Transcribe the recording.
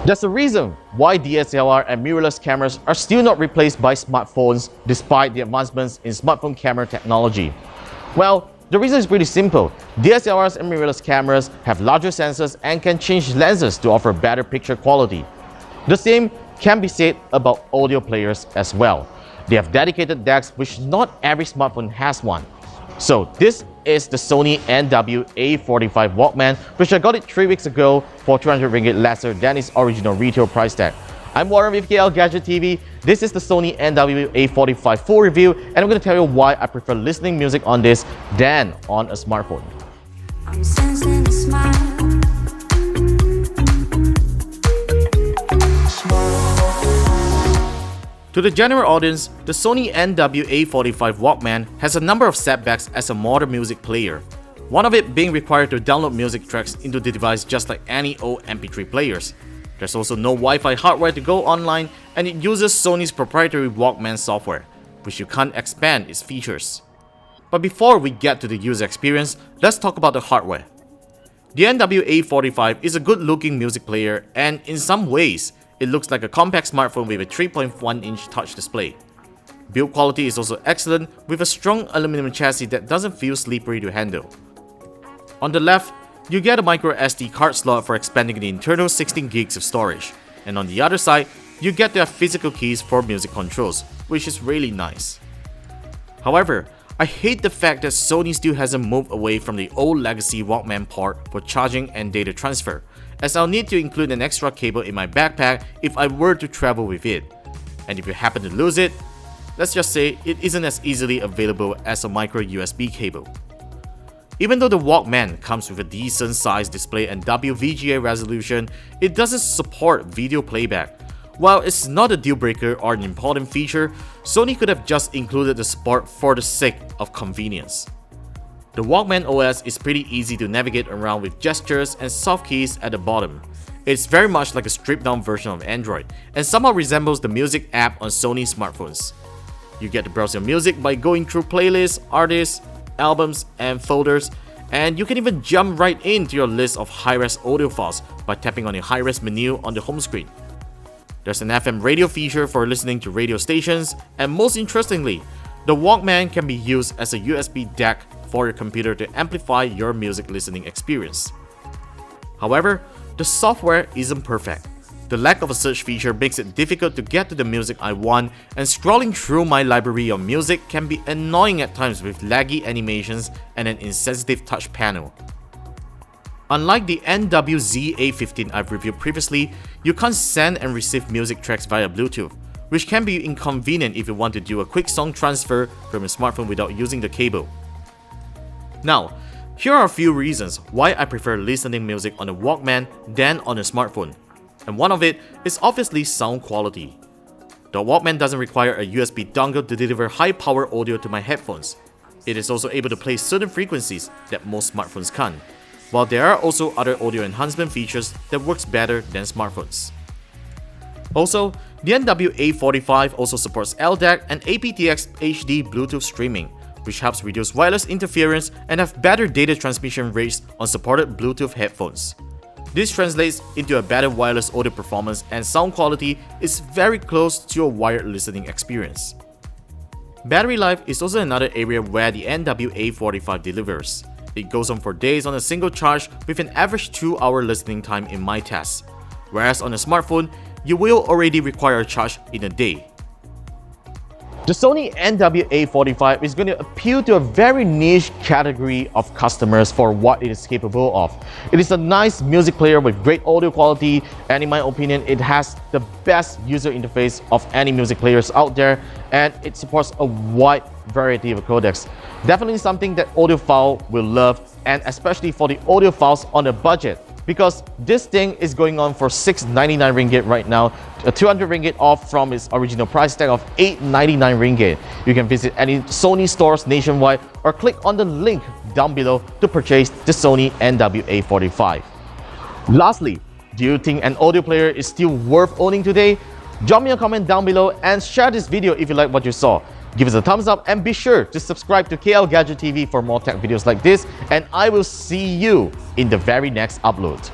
There's a reason why DSLR and mirrorless cameras are still not replaced by smartphones despite the advancements in smartphone camera technology. Well, the reason is pretty simple. DSLRs and mirrorless cameras have larger sensors and can change lenses to offer better picture quality. The same can be said about audio players as well. They have dedicated decks, which not every smartphone has one. So this is the Sony NW-A45 Walkman, which I got it 3 weeks ago for 200 ringgit lesser than its original retail price tag. I'm Warren with KLGadgetTV. This is the Sony NW-A45 full review, and I'm going to tell you why I prefer listening music on this than on a smartphone. I'm sensing a smile. To the general audience, the Sony NW-A45 Walkman has a number of setbacks as a modern music player. One of it being required to download music tracks into the device just like any old MP3 players. There's also no Wi-Fi hardware to go online, and it uses Sony's proprietary Walkman software, which you can't expand its features. But before we get to the user experience, let's talk about the hardware. The NW-A45 is a good-looking music player, and in some ways, it looks like a compact smartphone with a 3.1-inch touch display. Build quality is also excellent, with a strong aluminum chassis that doesn't feel slippery to handle. On the left, you get a micro SD card slot for expanding the internal 16 gigs of storage, and on the other side, you get to have physical keys for music controls, which is really nice. However, I hate the fact that Sony still hasn't moved away from the old legacy Walkman port for charging and data transfer, as I'll need to include an extra cable in my backpack if I were to travel with it. And if you happen to lose it, let's just say it isn't as easily available as a micro USB cable. Even though the Walkman comes with a decent sized display and WVGA resolution, it doesn't support video playback. While it's not a deal breaker or an important feature, Sony could have just included the support for the sake of convenience. The Walkman OS is pretty easy to navigate around with gestures and soft keys at the bottom. It's very much like a stripped down version of Android, and somehow resembles the music app on Sony smartphones. You get to browse your music by going through playlists, artists, albums, and folders, and you can even jump right into your list of high-res audio files by tapping on the high-res menu on the home screen. There's an FM radio feature for listening to radio stations, and most interestingly, the Walkman can be used as a USB DAC for your computer to amplify your music listening experience. However, the software isn't perfect. The lack of a search feature makes it difficult to get to the music I want, and scrolling through my library of music can be annoying at times with laggy animations and an insensitive touch panel. Unlike the NW-A15 I've reviewed previously, you can't send and receive music tracks via Bluetooth, which can be inconvenient if you want to do a quick song transfer from your smartphone without using the cable. Now, here are a few reasons why I prefer listening music on a Walkman than on a smartphone, and one of it is obviously sound quality. The Walkman doesn't require a USB dongle to deliver high-power audio to my headphones. It is also able to play certain frequencies that most smartphones can't, while there are also other audio enhancement features that works better than smartphones. Also, the NW-A45 also supports LDAC and aptX HD Bluetooth streaming, which helps reduce wireless interference and have better data transmission rates on supported Bluetooth headphones. This translates into a better wireless audio performance, and sound quality is very close to a wired listening experience. Battery life is also another area where the NW-A45 delivers. It goes on for days on a single charge with an average 2-hour listening time in my tests, whereas on a smartphone, you will already require a charge in a day. The Sony NW-A45 is going to appeal to a very niche category of customers for what it is capable of. It is a nice music player with great audio quality, and in my opinion, it has the best user interface of any music players out there, and it supports a wide variety of codecs. Definitely something that audiophile will love, and especially for the audiophiles on a budget, because this thing is going on for 699 ringgit right now, 200 ringgit off from its original price tag of 899 ringgit. You can visit any Sony stores nationwide or click on the link down below to purchase the Sony NW-A45. Lastly, do you think an audio player is still worth owning today? Drop me a comment down below and share this video if you like what you saw. Give us a thumbs up and be sure to subscribe to KLGadgetTV for more tech videos like this, and I will see you in the very next upload.